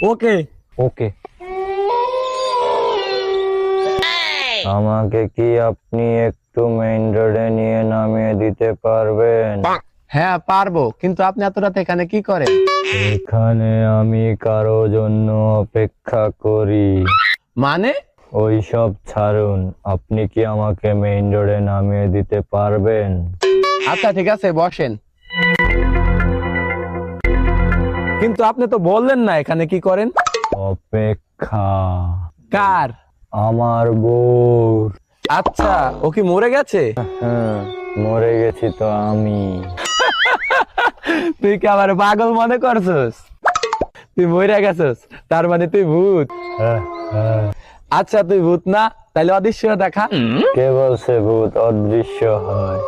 ওকে। ওকে। আমাকে কি আপনি একটু মেইন রোডে নিয়ে নামিয়ে দিতে পারবেন? হ্যাঁ পারবো, কিন্তু আপনি এত রাতে এখানে কি করেন? এখানে আমি কারো জন্য অপেক্ষা করি। মানে? ওই সব ছাড়ুন, আপনি কি আমাকে মেইন রোডে নামিয়ে দিতে পারবেন? আচ্ছা ঠিক আছে, বসেন। কিন্তু আপনি তো বললেন না এখানে কি করেন। অপেক্ষা। কার? আমার বউর। আচ্ছা, ও কি মরে গেছে? হ্যাঁ, মরে গেছি তো আমি। তুই কি আবার পাগল মনে করছস? তুই মরে গেছস, তার মানে তুই ভূত। হ্যাঁ, হ্যাঁ। আচ্ছা তুই ভূত না, তাহলে অদৃশ্য দেখা। কে বলছে ভূত অদৃশ্য হয়?